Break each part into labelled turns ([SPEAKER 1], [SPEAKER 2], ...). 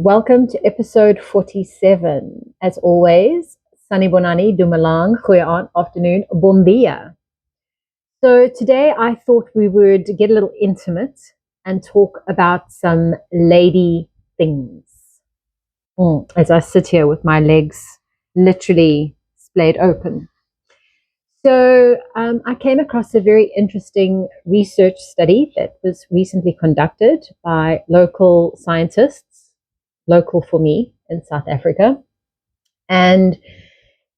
[SPEAKER 1] Welcome to episode 47. As always, Sunny Bonani, Dumalang, Goeie aand, afternoon, Bon dia. So today I thought we would get a little intimate and talk about some lady things. As I sit here with my legs literally splayed open. So I came across a very interesting research study that was recently conducted by local scientists, local for me in South Africa. And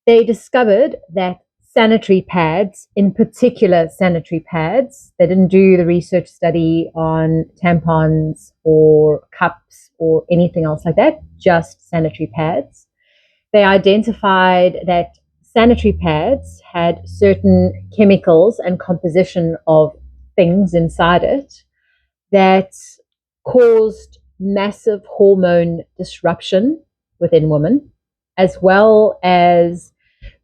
[SPEAKER 1] they discovered that sanitary pads, in particular sanitary pads, they didn't do the research study on tampons or cups or anything else like that, just sanitary pads. They identified that sanitary pads had certain chemicals and composition of things inside it that caused massive hormone disruption within women, as well as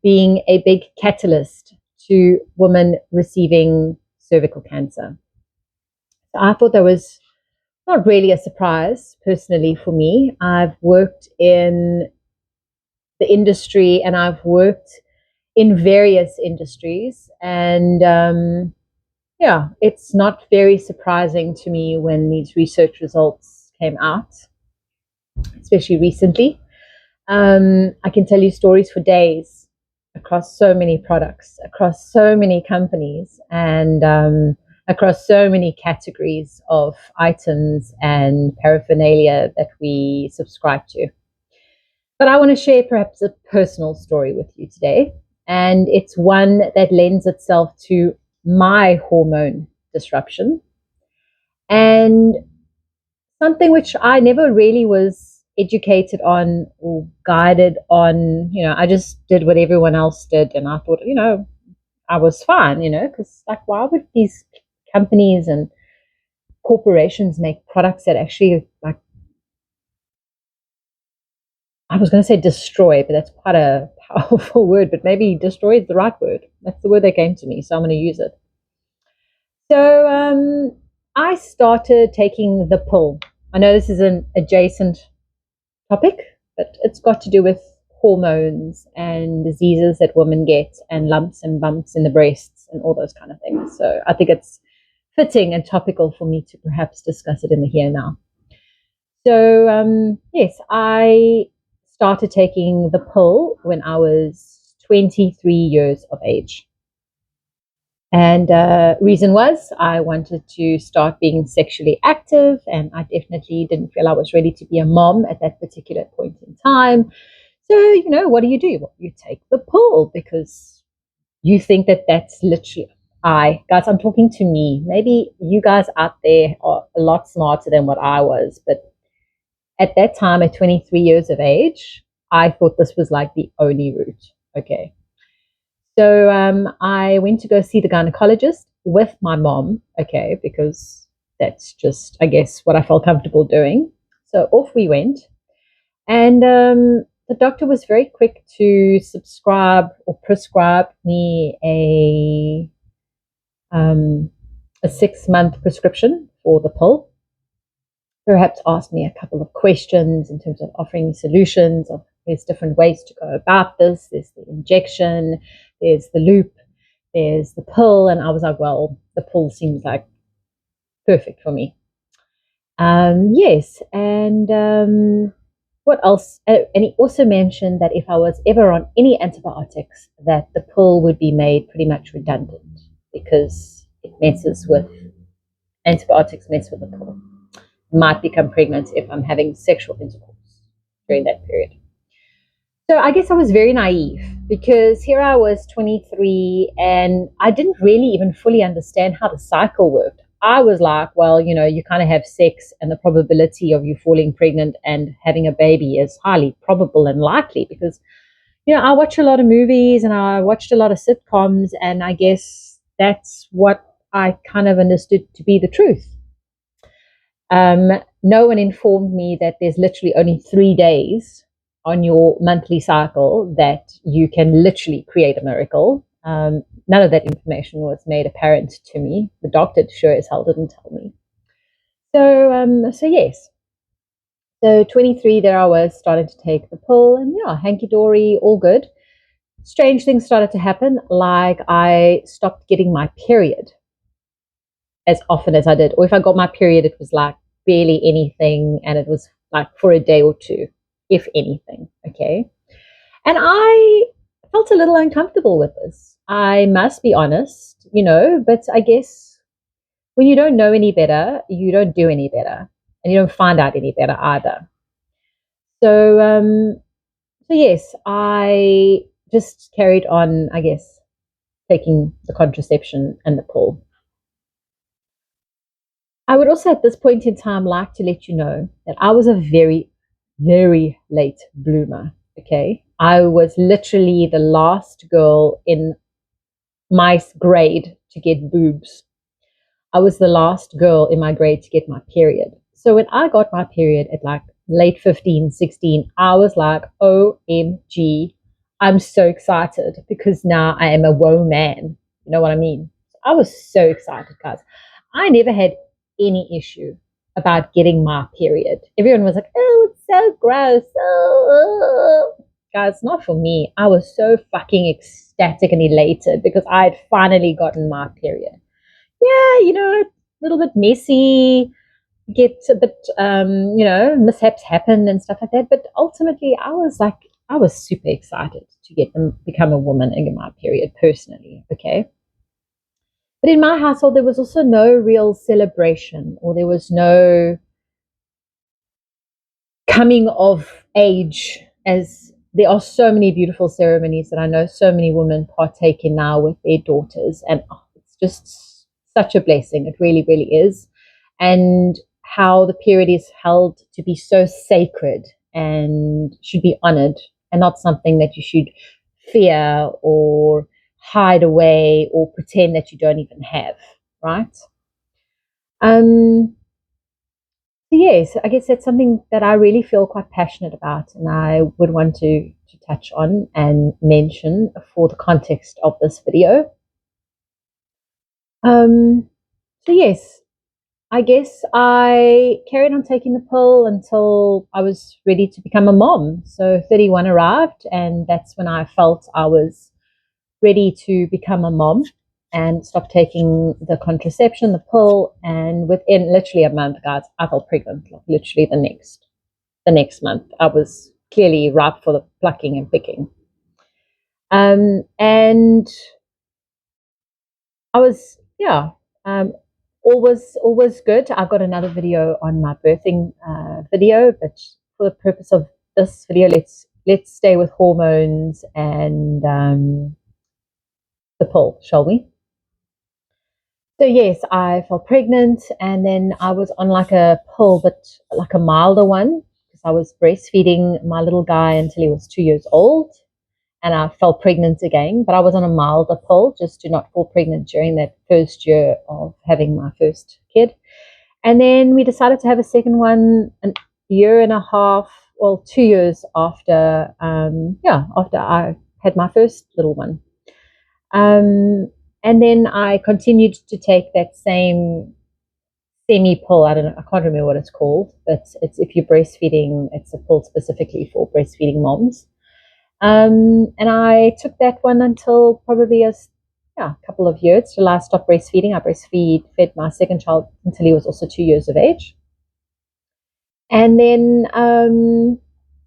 [SPEAKER 1] being a big catalyst to women receiving cervical cancer. So I thought that was not really a surprise personally for me. I've worked in the industry and I've worked in various industries, and it's not very surprising to me when these research results came out, especially recently. I can tell you stories for days across so many products, across so many companies, and across so many categories of items and paraphernalia that we subscribe to. But I want to share perhaps a personal story with you today. And it's one that lends itself to my hormone disruption and something which I never really was educated on or guided on. I just did what everyone else did. And I thought, I was fine, because why would these companies and corporations make products that actually I was going to say destroy, but that's quite a powerful word, but maybe destroy is the right word. That's the word that came to me, so I'm going to use it. So I started taking the pill. I know this is an adjacent topic, but it's got to do with hormones and diseases that women get and lumps and bumps in the breasts and all those kind of things. So I think it's fitting and topical for me to perhaps discuss it in the here and now. So yes, I started taking the pill when I was 23 years of age. And reason was I wanted to start being sexually active, and I definitely didn't feel I was ready to be a mom at that particular point in time. So, what do? You take the pill because you think that that's literally, guys, I'm talking to me. Maybe you guys out there are a lot smarter than what I was, but at that time, at 23 years of age, I thought this was like the only route. Okay. So I went to go see the gynecologist with my mom, okay, because that's just, I guess, what I felt comfortable doing. So off we went. And the doctor was very quick to subscribe or prescribe me a 6-month prescription for the pill. Perhaps asked me a couple of questions in terms of offering solutions of there's different ways to go about this. There's the injection, there's the loop, there's the pill. And I was like, well, the pill seems like perfect for me. Yes. And what else? And he also mentioned that if I was ever on any antibiotics, that the pill would be made pretty much redundant because it messes with, antibiotics mess with the pill. Might become pregnant if I'm having sexual intercourse during that period. So I guess I was very naive because here I was 23 and I didn't really even fully understand how the cycle worked. I was like, well, you kind of have sex and the probability of you falling pregnant and having a baby is highly probable and likely because, I watch a lot of movies and I watched a lot of sitcoms, and I guess that's what I kind of understood to be the truth. No one informed me that there's literally only 3 days on your monthly cycle that you can literally create a miracle. None of that information was made apparent to me. The doctor sure as hell didn't tell me. So yes. So 23, there I was, starting to take the pill, and yeah, hanky dory, all good. Strange things started to happen, like I stopped getting my period as often as I did. Or if I got my period, it was like barely anything, and it was like for a day or two, if anything. Okay. And I felt a little uncomfortable with this. I must be honest, but I guess when you don't know any better, you don't do any better, and you don't find out any better either. So, so yes, I just carried on, I guess, taking the contraception and the pill. I would also at this point in time like to let you know that I was a very, very late bloomer. Okay. I was literally the last girl in my grade to get boobs. I was the last girl in my grade to get my period. So when I got my period at like late 15, 16, I was like, OMG, I'm so excited because now I am a woman. You know what I mean? I was so excited, guys. I never had any issue about getting my period. Everyone was like, oh, it's so gross. Oh. Guys, not for me. I was so fucking ecstatic and elated because I had finally gotten my period. Yeah, a little bit messy, get a bit, mishaps happen and stuff like that. But ultimately, I was super excited to become a woman and get my period personally. Okay. But in my household, there was also no real celebration, or there was no coming of age, as there are so many beautiful ceremonies that I know so many women partake in now with their daughters. And it's just such a blessing. It really, really is. And how the period is held to be so sacred and should be honored, and not something that you should fear or hide away or pretend that you don't even have, right? Um, yes, I guess that's something that I really feel quite passionate about, and I would want to touch on and mention for the context of this video. Um, so yes, I guess I carried on taking the pill until I was ready to become a mom. So 31 arrived, and that's when I felt I was ready to become a mom and stop taking the contraception, the pill. And within literally a month, guys, I felt pregnant. Like literally the next month, I was clearly ripe for the plucking and picking. And I was, yeah, all was good. I've got another video on my birthing video, but for the purpose of this video, let's stay with hormones and the pill, shall we? So yes, I fell pregnant, and then I was on like a pill, but like a milder one, because I was breastfeeding my little guy until he was 2 years old, and I fell pregnant again. But I was on a milder pill just to not fall pregnant during that first year of having my first kid. And then we decided to have a second one a year and a half, well, 2 years after, after I had my first little one. Um, and then I continued to take that same semi pill. I don't know, I can't remember what it's called, but it's if you're breastfeeding, it's a pill specifically for breastfeeding moms. And I took that one until probably a couple of years till I stopped breastfeeding. I fed my second child until he was also 2 years of age. And then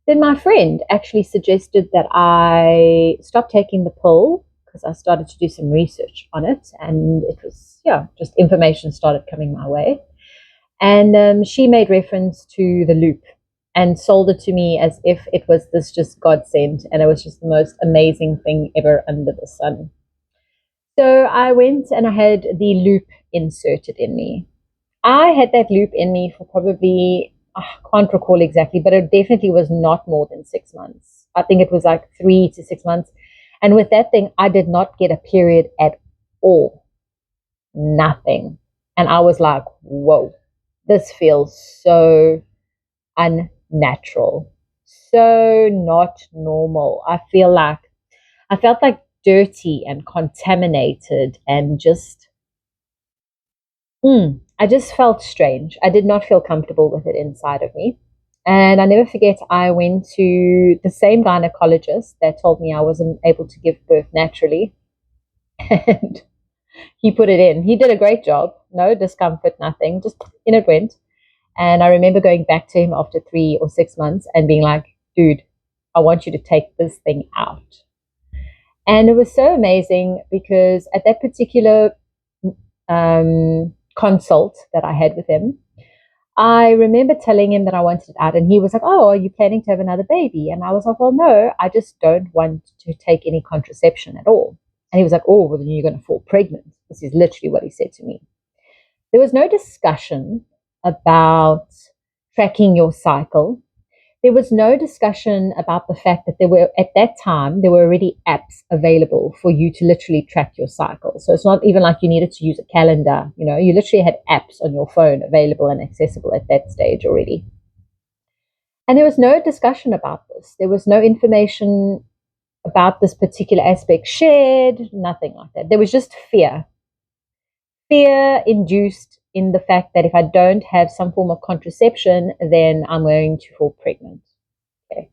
[SPEAKER 1] my friend actually suggested that I stop taking the pill because I started to do some research on it, and it was just information started coming my way. And she made reference to the loop and sold it to me as if it was this just godsend, and it was just the most amazing thing ever under the sun. So I went and I had the loop inserted in me. I had that loop in me for probably, I can't recall exactly, but it definitely was not more than 6 months. I think it was like 3 to 6 months. And with that thing, I did not get a period at all. Nothing. And I was like, whoa, this feels so unnatural, so not normal. I felt like dirty and contaminated, and I just felt strange. I did not feel comfortable with it inside of me. And I never forget, I went to the same gynecologist that told me I wasn't able to give birth naturally. And he put it in. He did a great job. No discomfort, nothing. Just in it went. And I remember going back to him after 3 or 6 months and being like, dude, I want you to take this thing out. And it was so amazing because at that particular consult that I had with him, I remember telling him that I wanted it out, and he was like, oh, are you planning to have another baby? And I was like, well, no, I just don't want to take any contraception at all. And he was like, oh, well, then you're going to fall pregnant. This is literally what he said to me. There was no discussion about tracking your cycle. There was no discussion about the fact that at that time, there were already apps available for you to literally track your cycle. So it's not even like you needed to use a calendar. You literally had apps on your phone available and accessible at that stage already. And there was no discussion about this. There was no information about this particular aspect shared, nothing like that. There was just fear induced in the fact that if I don't have some form of contraception, then I'm going to fall pregnant. Okay.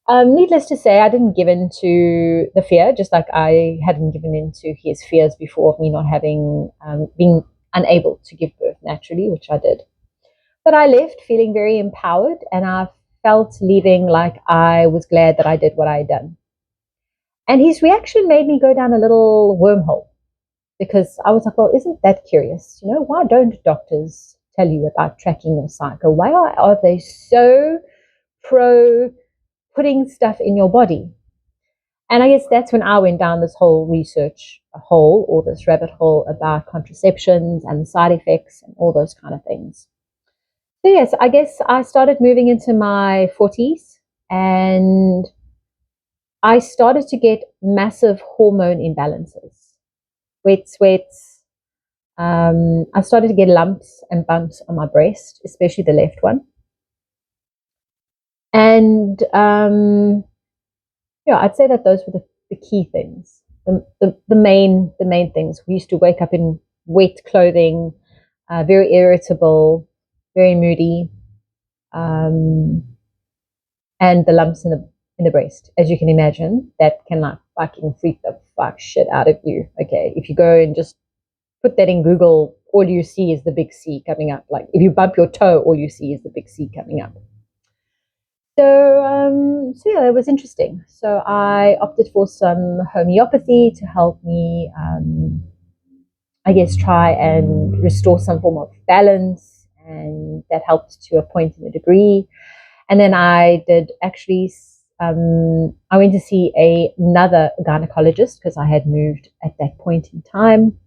[SPEAKER 1] Needless to say, I didn't give in to the fear, just like I hadn't given in to his fears before of me not having, being unable to give birth naturally, which I did. But I left feeling very empowered, and I felt leaving like I was glad that I did what I had done. And his reaction made me go down a little wormhole, because I was like, well, isn't that curious? Why don't doctors tell you about tracking your cycle? Why are they so pro putting stuff in your body? And I guess that's when I went down this whole research hole, or this rabbit hole about contraceptions and side effects and all those kind of things. So yes, I guess I started moving into my 40s, and I started to get massive hormone imbalances, wet sweats. I started to get lumps and bumps on my breast, especially the left one. And I'd say that those were the key things, the main things. We used to wake up in wet clothing, very irritable, very moody, and the lumps in the breast, as you can imagine, that can like fucking freak the fuck shit out of you. Okay, if you go and just put that in Google, all you see is the big C coming up. Like if you bump your toe, all you see is the big C coming up. So yeah, it was interesting. So I opted for some homeopathy to help me, I guess, try and restore some form of balance, and that helped to a point and a degree. And then I did actually, I went to see another gynecologist because I had moved at that point in time.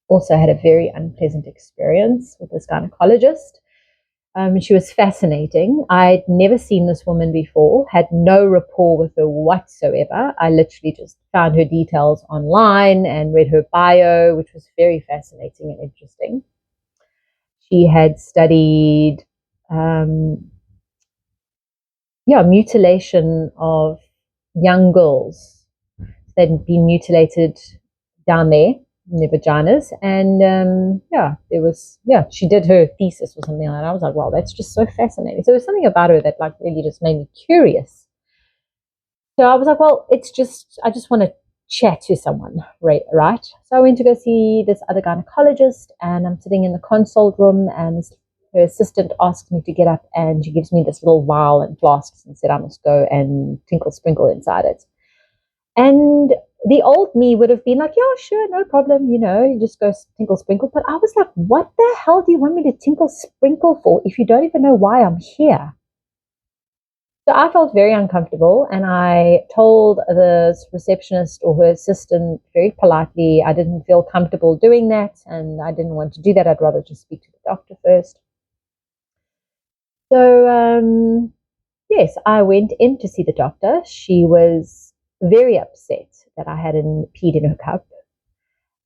[SPEAKER 1] Also had a very unpleasant experience with this gynecologist. She was fascinating. I'd never seen this woman before, had no rapport with her whatsoever. I literally just found her details online and read her bio, which was very fascinating and interesting. She had studied mutilation of young girls. They'd been mutilated down there in their vaginas, and she did her thesis or something like that. I was like, wow, that's just so fascinating. So there's something about her that like really just made me curious. So I was like, well, I just want to chat to someone, right? So I went to go see this other gynecologist, and I'm sitting in the consult room, and her assistant asked me to get up, and she gives me this little vial and flasks and said I must go and tinkle sprinkle inside it. And the old me would have been like, yeah, sure, no problem, you just go tinkle sprinkle. But I was like, what the hell do you want me to tinkle sprinkle for if you don't even know why I'm here? So I felt very uncomfortable, and I told the receptionist or her assistant very politely I didn't feel comfortable doing that, and I didn't want to do that. I'd rather just speak to the doctor first. So yes, I went in to see the doctor. She was very upset that I hadn't peed in her cup,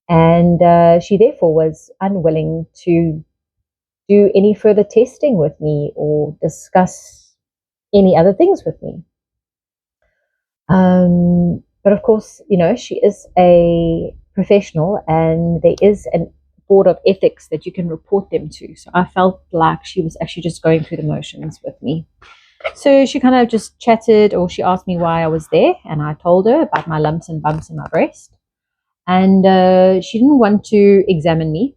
[SPEAKER 1] and she therefore was unwilling to do any further testing with me or discuss any other things with me. But of course, she is a professional, and there is a board of ethics that you can report them to. So I felt like she was actually just going through the motions with me. So she kind of just chatted, or she asked me why I was there, and I told her about my lumps and bumps in my breast. And she didn't want to examine me.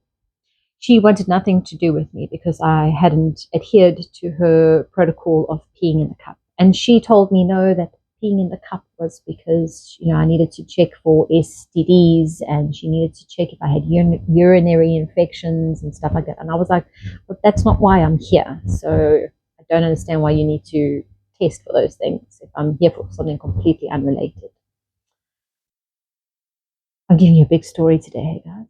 [SPEAKER 1] She wanted nothing to do with me because I hadn't adhered to her protocol of peeing in the cup. And she told me no, that peeing in the cup was because, I needed to check for STDs, and she needed to check if I had urinary infections and stuff like that. And I was like, but that's not why I'm here. So I don't understand why you need to test for those things if I'm here for something completely unrelated. I'm giving you a big story today, guys.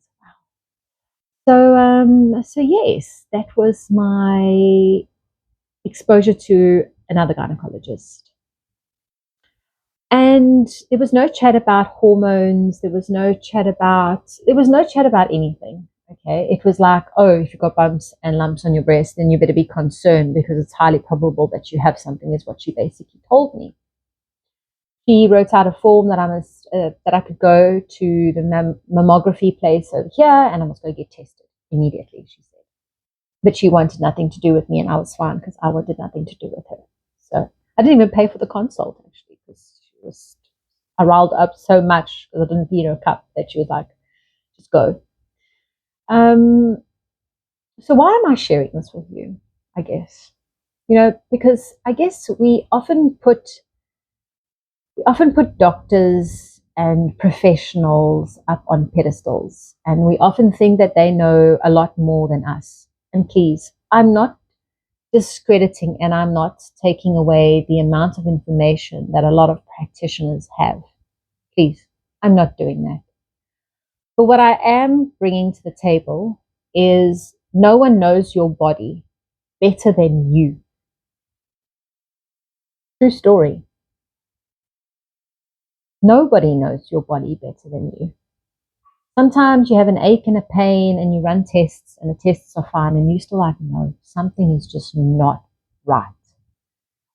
[SPEAKER 1] So yes, that was my exposure to another gynecologist. And there was no chat about hormones. There was no chat about anything. Okay. It was like, oh, if you've got bumps and lumps on your breast, then you better be concerned because it's highly probable that you have something, is what she basically told me. She wrote out a form that I could go to the mammography place over here, and I must go get tested immediately, she said. But she wanted nothing to do with me, and I was fine because I wanted nothing to do with her. So I didn't even pay for the consult, actually, because I riled up so much because I didn't pee in her cup that she was like, just go. So why am I sharing this with you, I guess? Because I guess we often put doctors and professionals up on pedestals, and we often think that they know a lot more than us. And please, I'm not discrediting and I'm not taking away the amount of information that a lot of practitioners have. Please, I'm not doing that. But what I am bringing to the table is no one knows your body better than you. True story. Nobody knows your body better than you. Sometimes you have an ache and a pain and you run tests and the tests are fine and you still like, no, something is just not right.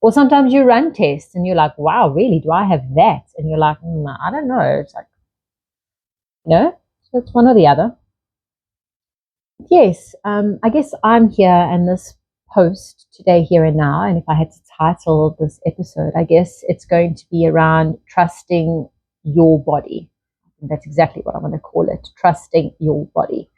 [SPEAKER 1] Or sometimes you run tests and you're like, wow, really, do I have that? And you're like, I don't know. It's like, so it's one or the other. Yes, I guess I'm here and this post today, here and now, and if I had to title this episode, I guess it's going to be around trusting your body. That's exactly what I'm going to call it, trusting your body.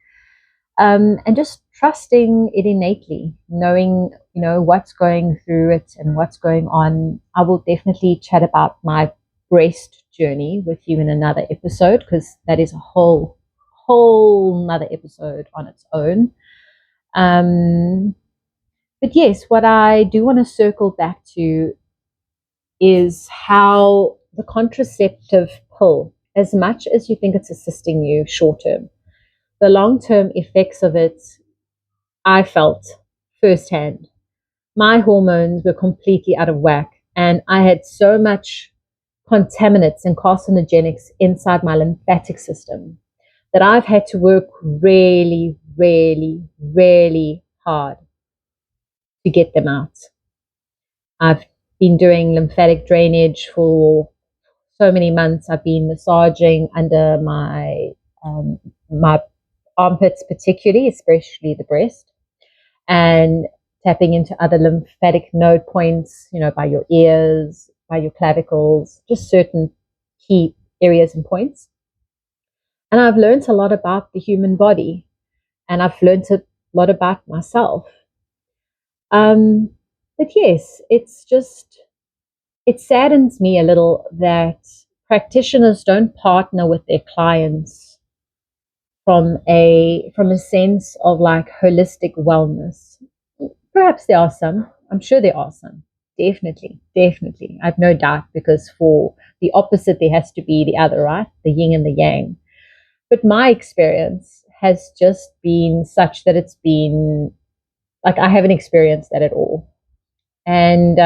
[SPEAKER 1] And just trusting it innately, knowing, what's going through it and what's going on. I will definitely chat about my breast journey with you in another episode, because that is a whole nother episode on its own. But yes, what I do want to circle back to is how the contraceptive pill, as much as you think it's assisting you short term, the long-term effects of it, I felt firsthand. My hormones were completely out of whack, and I had so much contaminants and carcinogenics inside my lymphatic system that I've had to work really, really, really hard to get them out. I've been doing lymphatic drainage for so many months. I've been massaging under my armpits, particularly, especially the breast, and tapping into other lymphatic node points, by your ears, by your clavicles, just certain key areas and points. And I've learned a lot about the human body, and I've learned a lot about myself. But yes, it saddens me a little that practitioners don't partner with their clients from a sense of like holistic wellness. Perhaps there are some. I'm sure there are some. Definitely. I've no doubt, because for the opposite, there has to be the other, right? The yin and the yang. But my experience has just been such that it's been like I haven't experienced that at all. And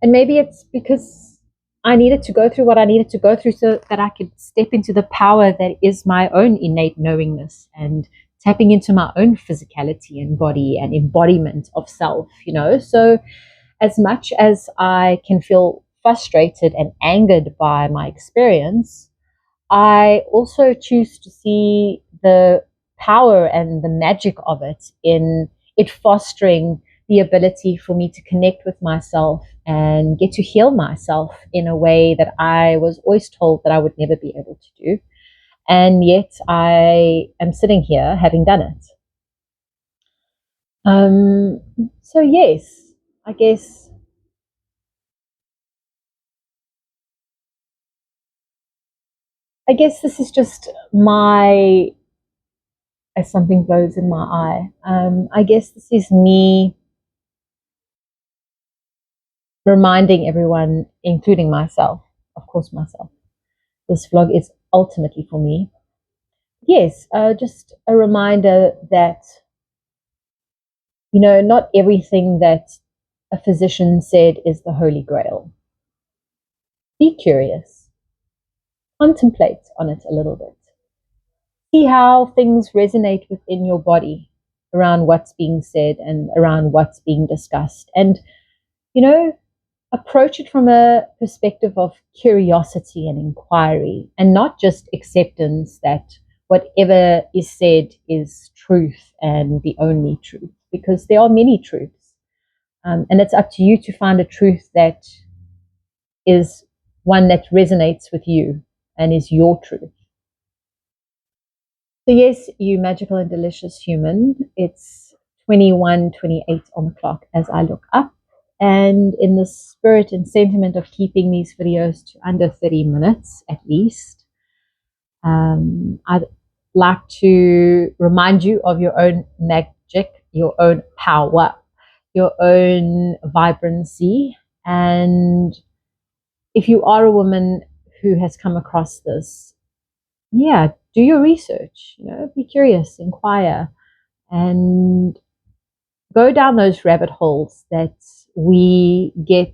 [SPEAKER 1] maybe it's because I needed to go through what I needed to go through so that I could step into the power that is my own innate knowingness, and tapping into my own physicality and body and embodiment of self, So as much as I can feel frustrated and angered by my experience, I also choose to see the power and the magic of it in it fostering the ability for me to connect with myself and get to heal myself in a way that I was always told that I would never be able to do. And yet I am sitting here having done it. So yes, I guess this is just my, as something blows in my eye. I guess this is me reminding everyone, including myself, of course, myself. This vlog is ultimately for me. Yes, just a reminder that, not everything that a physician said is the Holy Grail. Be curious, contemplate on it a little bit. See how things resonate within your body around what's being said and around what's being discussed. And, approach it from a perspective of curiosity and inquiry, and not just acceptance that whatever is said is truth and the only truth, because there are many truths. And it's up to you to find a truth that is one that resonates with you and is your truth. So yes, you magical and delicious human, it's 21:28 on the clock as I look up. And in the spirit and sentiment of keeping these videos to under 30 minutes at least, I'd like to remind you of your own magic, your own power, your own vibrancy. And if you are a woman who has come across this, yeah, do your research, be curious, inquire, and go down those rabbit holes that we get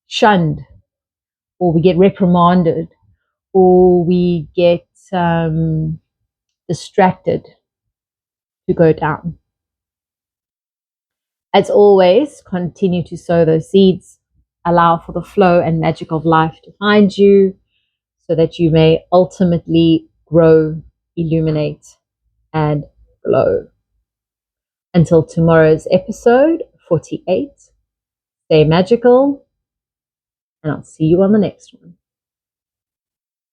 [SPEAKER 1] shunned, or we get reprimanded, or we get distracted to go down. As always, continue to sow those seeds, allow for the flow and magic of life to find you, so that you may ultimately grow, illuminate, and glow. Until tomorrow's episode 48, stay magical, and I'll see you on the next one.